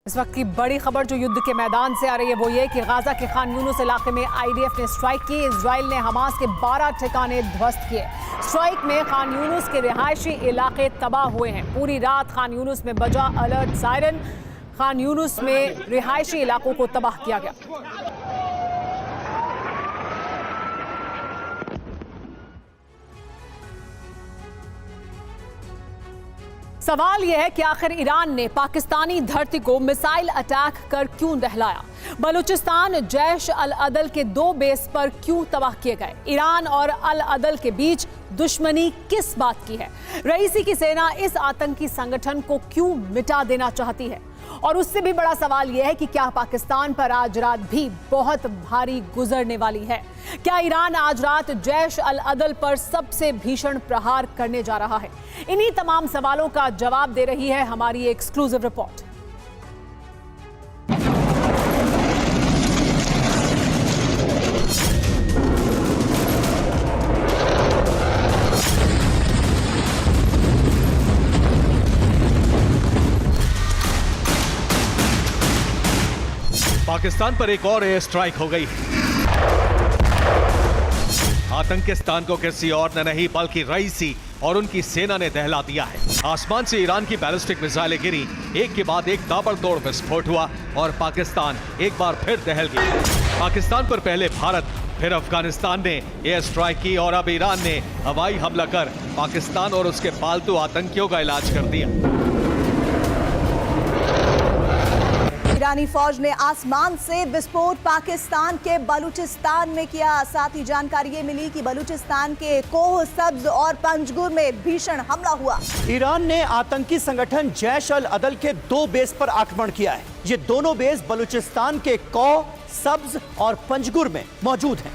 इस वक्त की बड़ी खबर जो युद्ध के मैदान से आ रही है वो ये कि गाजा के खान यूनुस इलाके में आईडीएफ ने स्ट्राइक की। इजराइल ने हमास के 12 ठिकाने ध्वस्त किए। स्ट्राइक में खान यूनुस के रिहायशी इलाके तबाह हुए हैं। पूरी रात खान यूनुस में बजा अलर्ट सायरन। खान यूनुस में रिहायशी इलाकों को तबाह किया गया। सवाल यह है कि आखिर ईरान ने पाकिस्तानी धरती को मिसाइल अटैक कर क्यों दहलाया? बलूचिस्तान जैश अल अदल के 2 बेस पर क्यों तबाह किए गए? ईरान और अल अदल के बीच दुश्मनी किस बात की है? रईसी की सेना इस आतंकी संगठन को क्यों मिटा देना चाहती है? और उससे भी बड़ा सवाल यह है कि क्या पाकिस्तान पर आज रात भी बहुत भारी गुजरने वाली है? क्या ईरान आज रात जैश अल अदल पर सबसे भीषण प्रहार करने जा रहा है? इन्हीं तमाम सवालों का जवाब दे रही है हमारी एक्सक्लूसिव रिपोर्ट। पाकिस्तान पर एक और एयर स्ट्राइक हो गई। आतंकिस्तान को किसी और ने नहीं बल्कि रईसी और उनकी सेना ने दहला दिया है। आसमान से ईरान की बैलिस्टिक मिसाइलें गिरी, एक के बाद एक ताबड़तोड़ विस्फोट हुआ और पाकिस्तान एक बार फिर दहल गया। पाकिस्तान पर पहले भारत, फिर अफगानिस्तान ने एयर स्ट्राइक की और अब ईरान ने हवाई हमला कर पाकिस्तान और उसके पालतू आतंकियों का इलाज कर दिया। ईरानी फौज ने आसमान से विस्फोट पाकिस्तान के बलूचिस्तान में किया। साथ ही जानकारी ये मिली कि बलूचिस्तान के कोह, सब्ज और पंजगुर में भीषण हमला हुआ। ईरान ने आतंकी संगठन जैश अल अदल के 2 बेस पर आक्रमण किया है। ये दोनों बेस बलूचिस्तान के कोह, सब्ज और पंजगुर में मौजूद हैं।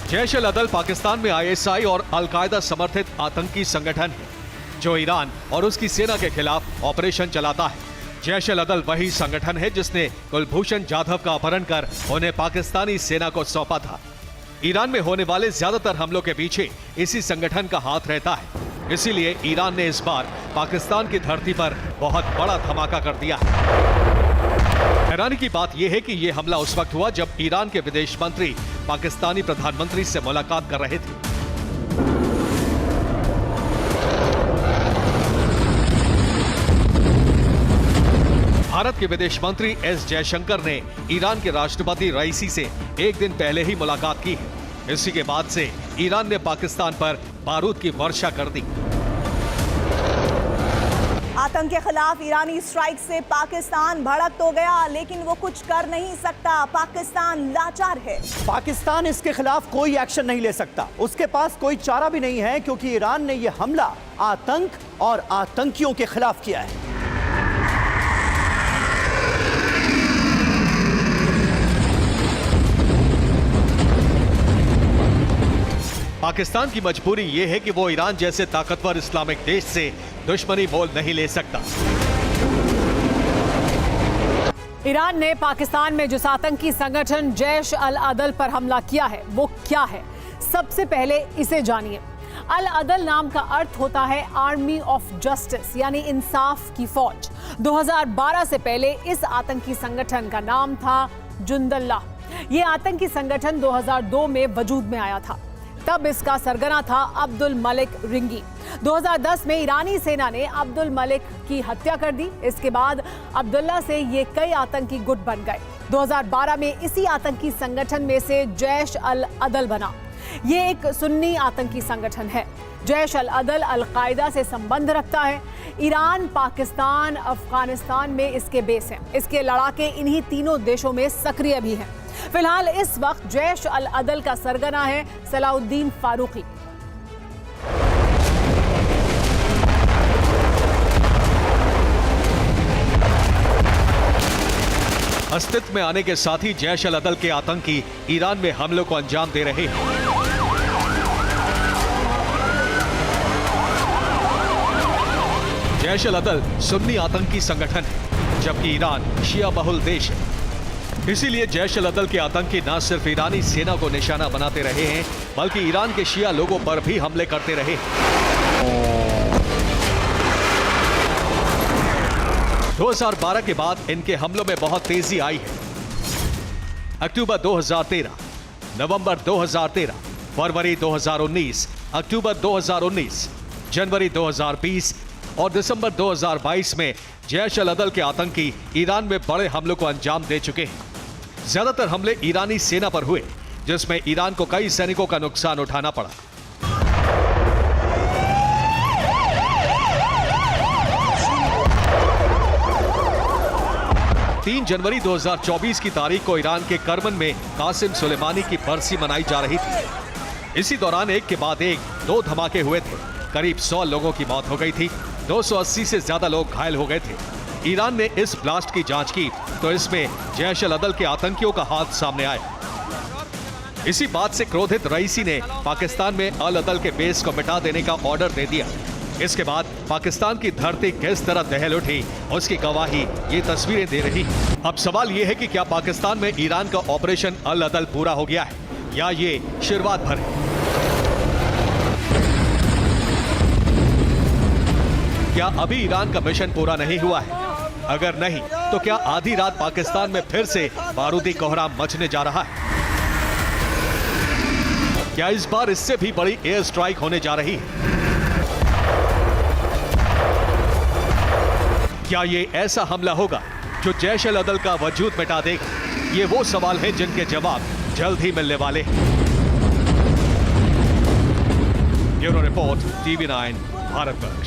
जैश अल अदल पाकिस्तान में आईएसआई और अलकायदा समर्थित आतंकी संगठन है जो ईरान और उसकी सेना के खिलाफ ऑपरेशन चलाता है। जैश अल अदल वही संगठन है जिसने कुलभूषण जाधव का अपहरण कर उन्हें पाकिस्तानी सेना को सौंपा था। ईरान में होने वाले ज्यादातर हमलों के पीछे इसी संगठन का हाथ रहता है। इसीलिए ईरान ने इस बार पाकिस्तान की धरती पर बहुत बड़ा धमाका कर दिया है। हैरानी की बात यह है कि यह हमला उस वक्त हुआ जब ईरान के विदेश मंत्री पाकिस्तानी प्रधानमंत्री से मुलाकात कर रहे थे। भारत के विदेश मंत्री एस जयशंकर ने ईरान के राष्ट्रपति रईसी से एक दिन पहले ही मुलाकात की है। इसी के बाद से ईरान ने पाकिस्तान पर बारूद की वर्षा कर दी। आतंक के खिलाफ ईरानी स्ट्राइक से पाकिस्तान भड़क तो गया, लेकिन वो कुछ कर नहीं सकता। पाकिस्तान लाचार है। पाकिस्तान इसके खिलाफ कोई एक्शन नहीं ले सकता। उसके पास कोई चारा भी नहीं है क्योंकि ईरान ने यह हमला आतंक और आतंकियों के खिलाफ किया है। पाकिस्तान की मजबूरी यह है कि वो ईरान जैसे ताकतवर इस्लामिक देश से दुश्मनी मोल नहीं ले सकता। ईरान ने पाकिस्तान में जिस आतंकी संगठन जैश अल अदल पर हमला किया है वो क्या है? सबसे पहले इसे जानिए। अल अदल नाम का अर्थ होता है आर्मी ऑफ जस्टिस, यानी इंसाफ की फौज। 2012 से पहले इस आतंकी संगठन का नाम था जुंदल्लाह। ये आतंकी संगठन 2002 में वजूद में आया था। तब इसका सरगना था अब्दुल मलिक रिंगी। 2010 में ईरानी सेना ने अब्दुल मलिक की हत्या कर दी। इसके बाद अब्दुल्ला से ये कई आतंकी गुट बन गए। 2012 में इसी आतंकी संगठन में से जैश अल अदल बना। ये एक सुन्नी आतंकी संगठन है। जैश अल अदल अलकायदा से संबंध रखता है। ईरान, पाकिस्तान, अफगानिस्तान में इसके बेस हैं। इसके लड़ाके इन्हीं तीनों देशों में सक्रिय भी हैं। फिलहाल इस वक्त जैश अल अदल का सरगना है सलाउद्दीन फारूकी। अस्तित्व में आने के साथ ही जैश अल अदल के आतंकी ईरान में हमलों को अंजाम दे रहे हैं। जैश अल अदल सुन्नी आतंकी संगठन है जबकि ईरान शिया बहुल देश है। इसीलिए जैश अल अदल के आतंकी न सिर्फ ईरानी सेना को निशाना बनाते रहे हैं बल्कि ईरान के शिया लोगों पर भी हमले करते रहे। 2012 के बाद इनके हमलों में बहुत तेजी आई है। अक्टूबर 2013, नवंबर 2013, फरवरी 2019, अक्टूबर 2019, जनवरी 2020 और दिसंबर 2022 में जैश अल अदल के आतंकी ईरान में बड़े हमलों को अंजाम दे चुके हैं। ज्यादातर हमले ईरानी सेना पर हुए, जिसमें ईरान को कई सैनिकों का नुकसान उठाना पड़ा। 3 जनवरी 2024 की तारीख को ईरान के करमन में कासिम सुलेमानी की बरसी मनाई जा रही थी। इसी दौरान एक के बाद एक 2 धमाके हुए थे। करीब 100 लोगों की मौत हो गई थी। 280 से ज्यादा लोग घायल हो गए थे। ईरान ने इस ब्लास्ट की जांच की तो इसमें जैश अल अदल के आतंकियों का हाथ सामने आया। इसी बात से क्रोधित रईसी ने पाकिस्तान में अल अदल के बेस को मिटा देने का ऑर्डर दे दिया। इसके बाद पाकिस्तान की धरती किस तरह दहल उठी, उसकी गवाही ये तस्वीरें दे रही। अब सवाल ये है कि क्या पाकिस्तान में ईरान का ऑपरेशन अल अदल पूरा हो गया है या ये शुरुआत भर है? क्या अभी ईरान का मिशन पूरा नहीं हुआ है? अगर नहीं तो क्या आधी रात पाकिस्तान में फिर से बारूदी कोहराम मचने जा रहा है? क्या इस बार इससे भी बड़ी एयर स्ट्राइक होने जा रही है? क्या ये ऐसा हमला होगा जो जैश अल अदल का वजूद मिटा देगा? ये वो सवाल हैं जिनके जवाब जल्द ही मिलने वाले हैं। Bureau report, TV9 Bharatvarsh.